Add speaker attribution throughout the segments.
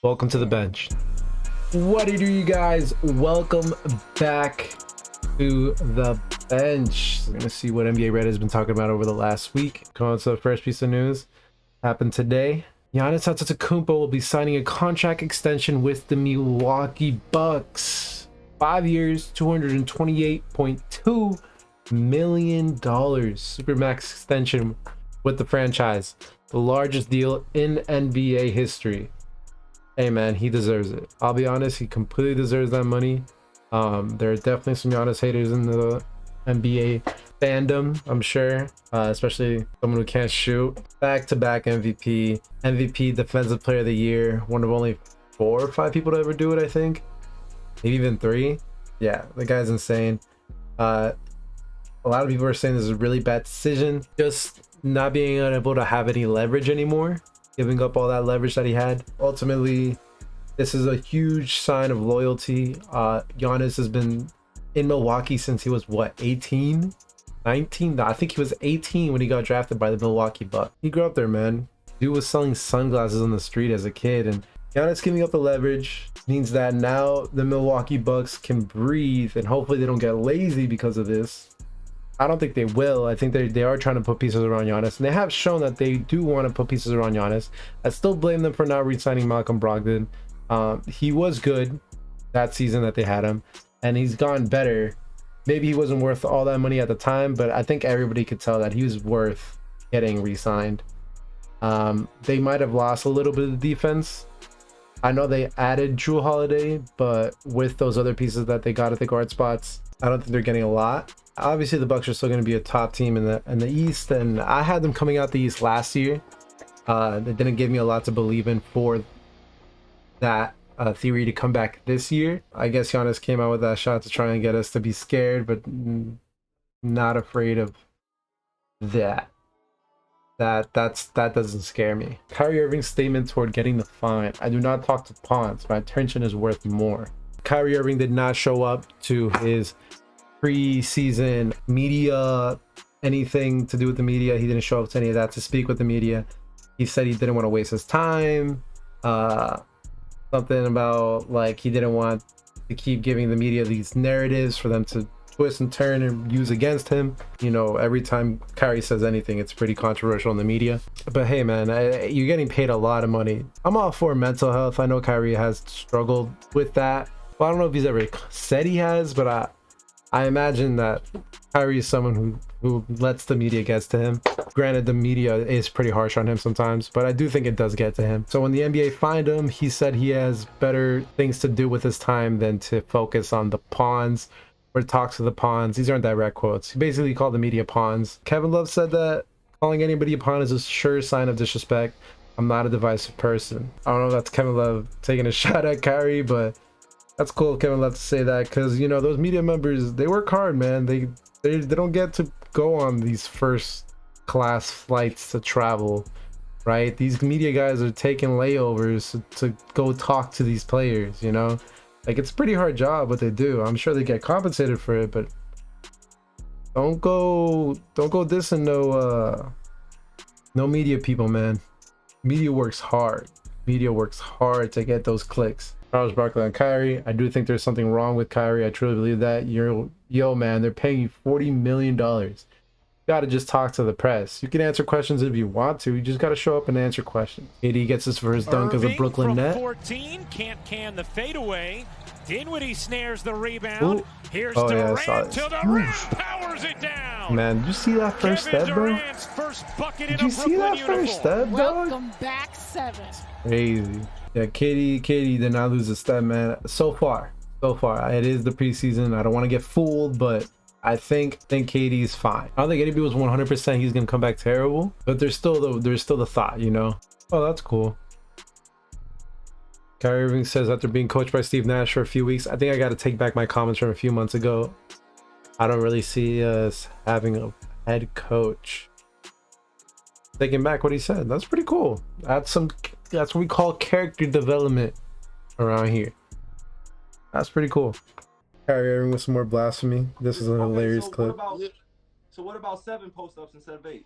Speaker 1: Welcome to the bench. What do you do, you guys? Welcome back to the bench. We're gonna see what NBA Red has been talking about over the last week. Come on to the first piece of news. Happened today. Giannis Antetokounmpo will be signing a contract extension with the Milwaukee Bucks. 5 years, $228.2 million. Supermax extension with the franchise. The largest deal in NBA history. Hey man, he deserves it. I'll be honest, he completely deserves that money. There are definitely some Giannis haters in the NBA fandom, I'm sure, especially someone who can't shoot. Back-to-back MVP, Defensive Player of the Year, one of only 4 or 5 people to ever do it, I think. Maybe even 3. Yeah, the guy's insane. A lot of people are saying this is a really bad decision. Just not being able to have any leverage anymore. Giving up all that leverage that he had. Ultimately, this is a huge sign of loyalty. Giannis has been in Milwaukee since he was, what, 18? 19? No, I think he was 18 when he got drafted by the Milwaukee Bucks. He grew up there, man. Dude was selling sunglasses on the street as a kid, and Giannis giving up the leverage means that now the Milwaukee Bucks can breathe, and hopefully they don't get lazy because of this. I don't think they will. I think they are trying to put pieces around Giannis, and they have shown that they do want to put pieces around Giannis. I still blame them for not re-signing Malcolm Brogdon. He was good that season that they had him, and he's gotten better. Maybe he wasn't worth all that money at the time, but I think everybody could tell that he was worth getting re-signed. They might have lost a little bit of the defense. I know they added Jrue Holiday, but with those other pieces that they got at the guard spots, I don't think they're getting a lot. Obviously, the Bucks are still going to be a top team in the East, and I had them coming out the East last year. They didn't give me a lot to believe in for that theory to come back this year. I guess Giannis came out with that shot to try and get us to be scared, but not afraid of that. That doesn't scare me. Kyrie Irving's statement toward getting the fine. I do not talk to pawns. My attention is worth more. Kyrie Irving did not show up to his pre-season media, anything to do with the media. He didn't show up to any of that to speak with the media. He said he didn't want to waste his time. Something about like he didn't want to keep giving the media these narratives for them to twist and turn and use against him. You know, every time Kyrie says anything, it's pretty controversial in the media. But hey man, you're getting paid a lot of money. I'm all for mental health. I know Kyrie has struggled with that. Well, I don't know if he's ever said he has, but I imagine that Kyrie is someone who lets the media get to him. Granted, the media is pretty harsh on him sometimes, but I do think it does get to him. So when the NBA fined him, he said he has better things to do with his time than to focus on the pawns or talk to the pawns. These aren't direct quotes. He basically called the media pawns. Kevin Love said that calling anybody a pawn is a sure sign of disrespect. I'm not a divisive person. I don't know if that's Kevin Love taking a shot at Kyrie, but that's cool, Kevin Love, to say that, because you know those media members, they work hard, man. They don't get to go on these first class flights to travel, right? These media guys are taking layovers to go talk to these players, you know. Like, it's a pretty hard job what they do. I'm sure they get compensated for it, but don't go dissing no media people, man. Media works hard. Media works hard to get those clicks. Charles Barkley and Kyrie. I do think there's something wrong with Kyrie. I truly believe that. Yo, man, they're paying you $40 million. You gotta just talk to the press. You can answer questions if you want to. You just gotta show up and answer questions. AD gets this for his dunk as a Brooklyn net.
Speaker 2: 14 can't can the fadeaway. Dinwiddie snares the rebound.
Speaker 1: Ooh.
Speaker 2: Here's
Speaker 1: Oh,
Speaker 2: Durant
Speaker 1: yeah, I saw
Speaker 2: to
Speaker 1: this.
Speaker 2: the rim, powers it down.
Speaker 1: Man, did you see that first
Speaker 2: Kevin
Speaker 1: step, bro?
Speaker 2: Durant's first bucket
Speaker 1: Did
Speaker 2: in
Speaker 1: you
Speaker 2: a
Speaker 1: see that
Speaker 2: Brooklyn
Speaker 1: first
Speaker 2: uniform.
Speaker 1: step, dog?
Speaker 3: Welcome back, 7.
Speaker 1: Crazy. Yeah, KD did not lose a step, man. So far, it is the preseason. I don't want to get fooled, but I think KD is fine. I don't think anybody was 100% he's gonna come back terrible, but there's still the thought, you know. Oh, that's cool. Kyrie Irving says after being coached by Steve Nash for a few weeks, I think I got to take back my comments from a few months ago. I don't really see us having a head coach. Taking back what he said. That's pretty cool. That's what we call character development around here. That's pretty cool. Kyrie Irving with some more blasphemy. This is a hilarious clip.
Speaker 4: So what about 7 post-ups instead of 8?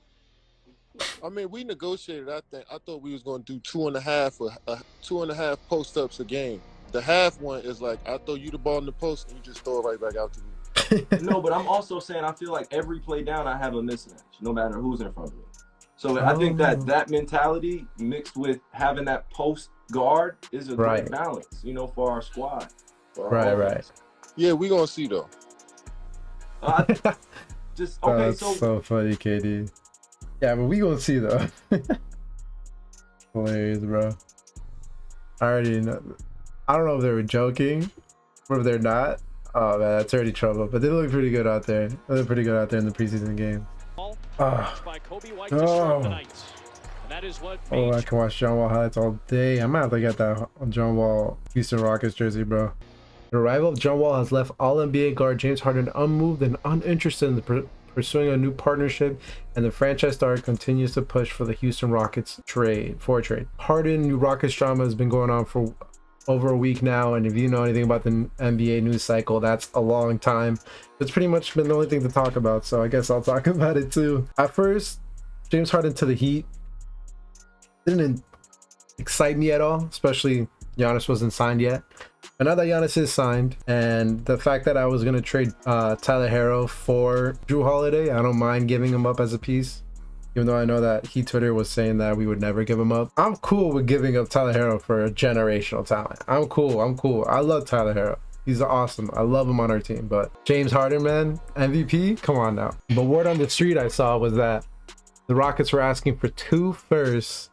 Speaker 3: I mean, we negotiated. I thought we was going to do 2.5 post-ups a game. The half one is like I throw you the ball in the post and you just throw it right back out to me.
Speaker 4: No, but I'm also saying I feel like every play down I have a mismatch, no matter who's in front of me. So I think that mentality mixed with having that post guard is a great balance, for our squad.
Speaker 1: Right.
Speaker 3: Yeah, we gonna see though.
Speaker 4: Just okay.
Speaker 1: That's so funny, KD. Yeah, but we gonna see though. Hilarious, bro. I already know. I don't know if they were joking or if they're not. Oh man, that's already trouble. But they look pretty good out there. They look pretty good out there in the preseason game.
Speaker 2: By Kobe White to start the night. And that is what
Speaker 1: I can watch John Wall highlights all day. I might have to get that John Wall Houston Rockets jersey, bro. The arrival of John Wall has left All-NBA guard James Harden unmoved and uninterested in pursuing a new partnership, and the franchise star continues to push for the Houston Rockets trade. Harden new Rockets drama has been going on for over a week now, and if you know anything about the NBA news cycle, that's a long time. It's pretty much been the only thing to talk about, so I guess I'll talk about it too. At first, James Harden to the Heat didn't excite me at all, especially Giannis wasn't signed yet. But now that Giannis is signed, and the fact that I was going to trade Tyler Herro for Jrue Holiday, I don't mind giving him up as a piece. Even though I know that Heat Twitter was saying that we would never give him up. I'm cool with giving up Tyler Herro for a generational talent. I'm cool. I love Tyler Herro. He's awesome. I love him on our team. But James Harden, man, MVP? Come on now. But word on the street I saw was that the Rockets were asking for 2 firsts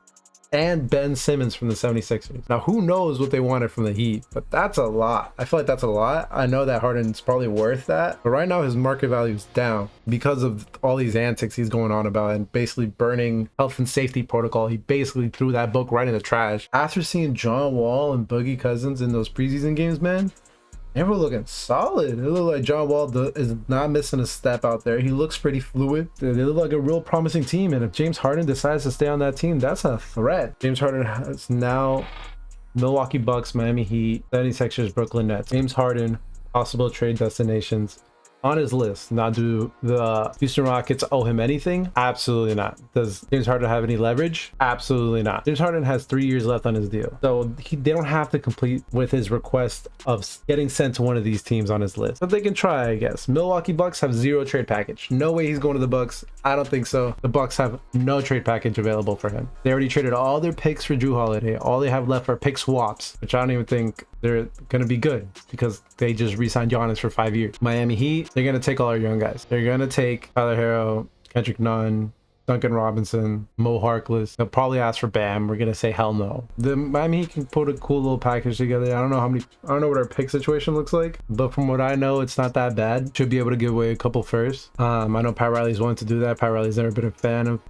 Speaker 1: and Ben Simmons from the 76ers. Now, who knows what they wanted from the Heat, but that's a lot. I feel like that's a lot. I know that Harden's probably worth that, but right now his market value is down because of all these antics he's going on about and basically burning health and safety protocol. He basically threw that book right in the trash. After seeing John Wall and Boogie Cousins in those preseason games, man, they were looking solid. It looked like John Wall is not missing a step out there. He looks pretty fluid. They look like a real promising team. And if James Harden decides to stay on that team, that's a threat. James Harden has now Milwaukee Bucks, Miami Heat, 76ers, Brooklyn Nets. James Harden, possible trade destinations on his list. Now, do the Houston Rockets owe him anything? Absolutely not. Does James Harden have any leverage? Absolutely not. James Harden has 3 years left on his deal, so they don't have to complete with his request of getting sent to one of these teams on his list, but they can try, I guess. Milwaukee Bucks have 0 trade package. No way he's going to the Bucks. I don't think so. The Bucks have no trade package available for him. They already traded all their picks for Jrue Holiday. All they have left are pick swaps, which I don't even think they're going to be good because they just re-signed Giannis for 5 years. Miami Heat, they're going to take all our young guys. They're going to take Tyler Herro, Kendrick Nunn, Duncan Robinson, Mo Harkless. They'll probably ask for Bam. We're going to say hell no. The Miami Heat can put a cool little package together. I don't know what our pick situation looks like, but from what I know, it's not that bad. Should be able to give away a couple first. I know Pat Riley's wanting to do that. Pat Riley's never been a fan of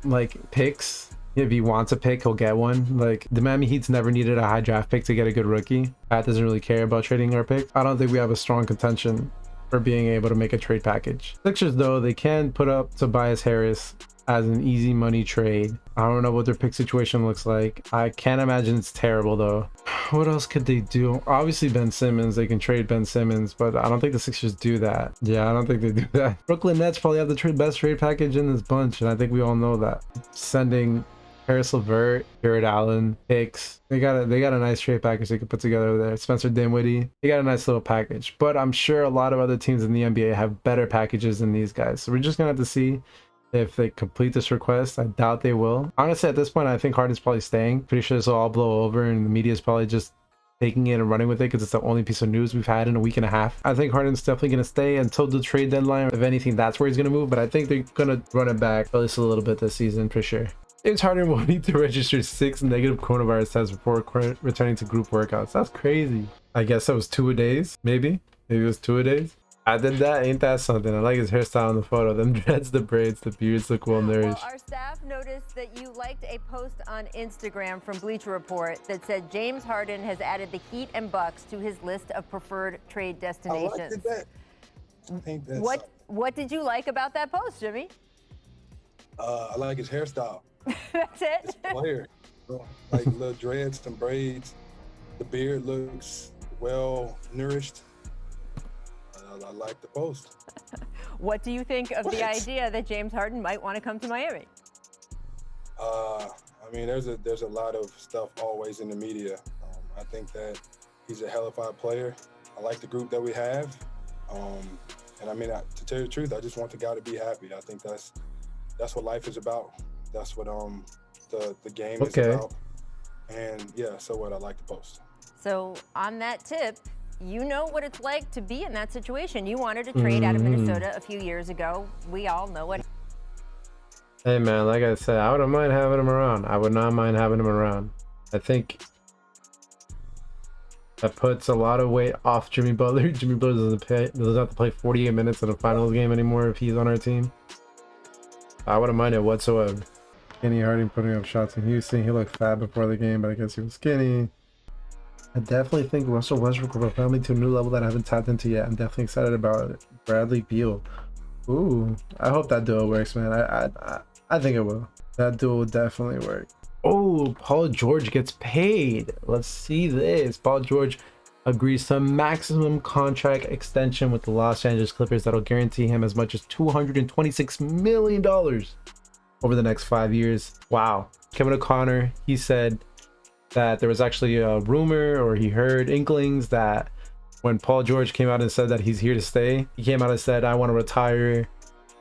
Speaker 1: picks. If he wants a pick, he'll get one. Like, the Miami Heat's never needed a high draft pick to get a good rookie. Pat doesn't really care about trading our picks. I don't think we have a strong contention for being able to make a trade package. Sixers, though, they can put up Tobias Harris as an easy money trade. I don't know what their pick situation looks like. I can't imagine it's terrible, though. What else could they do? Obviously, Ben Simmons. They can trade Ben Simmons, but I don't think the Sixers do that. Yeah, I don't think they do that. Brooklyn Nets probably have the best trade package in this bunch, and I think we all know that. Sending Harris LeVert, Jared Allen, picks. They got a nice trade package they could put together over there. Spencer Dinwiddie. They got a nice little package. But I'm sure a lot of other teams in the NBA have better packages than these guys. So we're just gonna have to see if they complete this request. I doubt they will. Honestly, at this point, I think Harden's probably staying. Pretty sure this will all blow over and the media is probably just taking it and running with it because it's the only piece of news we've had in a week and a half. I think Harden's definitely going to stay until the trade deadline. If anything, that's where he's going to move. But I think they're going to run it back at least a little bit this season for sure. James Harden will need to register 6 negative coronavirus tests before returning to group workouts. That's crazy. I guess that was 2 a days, maybe. Maybe it was 2 a days. I did that. Ain't that something? I like his hairstyle in the photo. Them dreads, the braids, the beards look well nourished.
Speaker 5: Well, our staff noticed that you liked a post on Instagram from Bleacher Report that said James Harden has added the Heat and Bucks to his list of preferred trade destinations.
Speaker 6: I think that's
Speaker 5: What did you like about that post, Jimmy?
Speaker 6: I like his hairstyle.
Speaker 5: That's it.
Speaker 6: It's player, like little dreads and braids. The beard looks well nourished. I like the post.
Speaker 5: What do you think of the idea that James Harden might want to come to Miami?
Speaker 6: I mean, there's a lot of stuff always in the media. I think that he's a hellified player. I like the group that we have. And I mean, to tell you the truth, I just want the guy to be happy. I think that's what life is about. That's what the game is about. And yeah, so what, I like the post.
Speaker 5: So on that tip, you know what it's like to be in that situation. You wanted to trade out of Minnesota a few years ago. We all know what.
Speaker 1: Hey man, like I said, I wouldn't mind having him around. I would not mind having him around. I think that puts a lot of weight off Jimmy Butler. Jimmy Butler doesn't have to play 48 minutes in a finals game anymore if he's on our team. I wouldn't mind it whatsoever. Kenny Harding putting up shots in Houston. He looked fat before the game, but I guess he was skinny. I definitely think Russell Westbrook will propel me to a new level that I haven't tapped into yet. I'm definitely excited about it. Bradley Beal. Ooh, I hope that duo works, man. I think it will. That duo will definitely work. Oh, Paul George gets paid. Let's see this. Paul George agrees to a maximum contract extension with the Los Angeles Clippers that'll guarantee him as much as $226 million over the next 5 years. Wow. Kevin O'Connor, he said that there was actually a rumor, or he heard inklings, that when Paul George came out and said that he's here to stay, he came out and said, I want to retire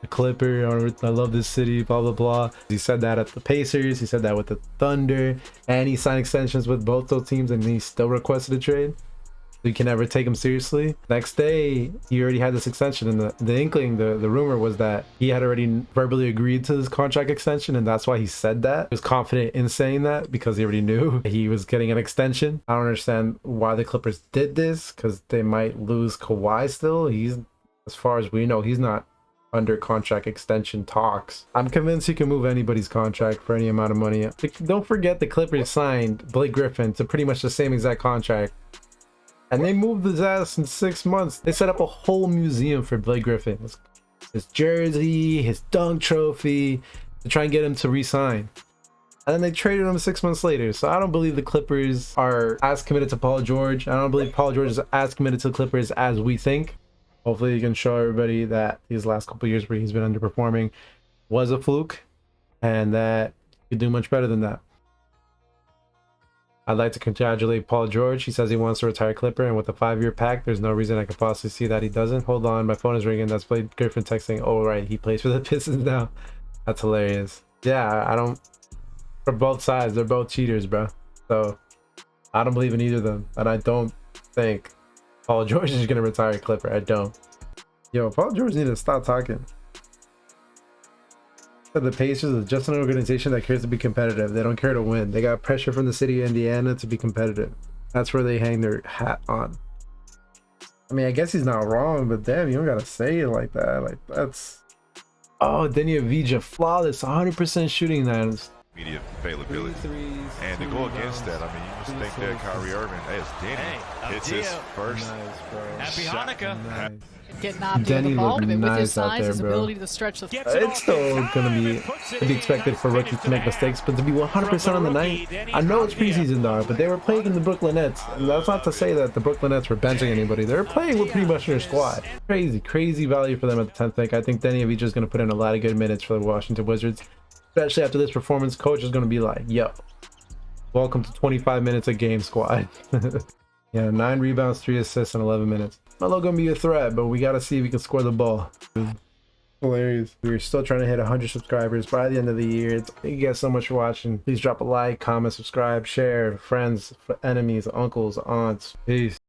Speaker 1: a Clipper, or I love this city, blah blah blah. He said that at the Pacers, he said that with the Thunder, and he signed extensions with both those teams, and he still requested a trade. So you can never take him seriously. Next day, he already had this extension, and the inkling, the rumor was that he had already verbally agreed to this contract extension, and that's why he said that. He was confident in saying that because he already knew he was getting an extension. I don't understand why the Clippers did this, because they might lose Kawhi still. He's, as far as we know, he's not under contract extension talks. I'm convinced he can move anybody's contract for any amount of money. Don't forget the Clippers signed Blake Griffin to pretty much the same exact contract, and they moved his ass in 6 months. They set up a whole museum for Blake Griffin. His jersey, his dunk trophy, to try and get him to re-sign. And then they traded him 6 months later. So I don't believe the Clippers are as committed to Paul George. I don't believe Paul George is as committed to the Clippers as we think. Hopefully he can show everybody that these last couple of years where he's been underperforming was a fluke, and that he could do much better than that. I'd like to congratulate Paul George. He says he wants to retire Clipper, and with a 5-year pact, there's no reason I could possibly see that he doesn't. Hold on, my phone is ringing. That's Blake Griffin texting. Oh, right, he plays for the Pistons now. That's hilarious. Yeah, I don't... For both sides, they're both cheaters, bro. So, I don't believe in either of them. And I don't think Paul George is going to retire Clipper. I don't. Yo, Paul George needs to stop talking. The Pacers is just an organization that cares to be competitive. They don't care to win. They got pressure from the city of Indiana to be competitive. That's where they hang their hat on. I mean, I guess he's not wrong, but damn, you don't gotta say it like that. Like, that's... Oh, Denny Avdija, flawless, 100% shooting that.
Speaker 7: Media availability. And to go against that, I mean, you just think that Kyrie Irving, as Denny, it's his first.
Speaker 2: Happy Hanukkah.
Speaker 1: Nice.
Speaker 8: Get knocked
Speaker 1: Denny
Speaker 8: the ball
Speaker 1: looked
Speaker 8: with
Speaker 1: nice
Speaker 8: his size,
Speaker 1: out there,
Speaker 8: his
Speaker 1: bro.
Speaker 8: ability to stretch the.
Speaker 1: It's still gonna be to be expected for rookies to make mistakes, but to be 100% on the night, I know it's preseason, dog, but they were playing in the Brooklyn Nets. And that's not to say that the Brooklyn Nets were benching anybody. They were playing with pretty much their squad. Crazy value for them at the 10th pick. I think Denny Avdija is gonna put in a lot of good minutes for the Washington Wizards, especially after this performance. Coach is gonna be like, yo, welcome to 25 minutes a game, squad. Yeah, 9 rebounds, 3 assists in 11 minutes. Melo gonna be a threat, but we gotta see if we can score the ball. Hilarious. We're still trying to hit 100 subscribers by the end of the year. Thank you guys so much for watching. Please drop a like, comment, subscribe, share, friends, enemies, uncles, aunts. Peace.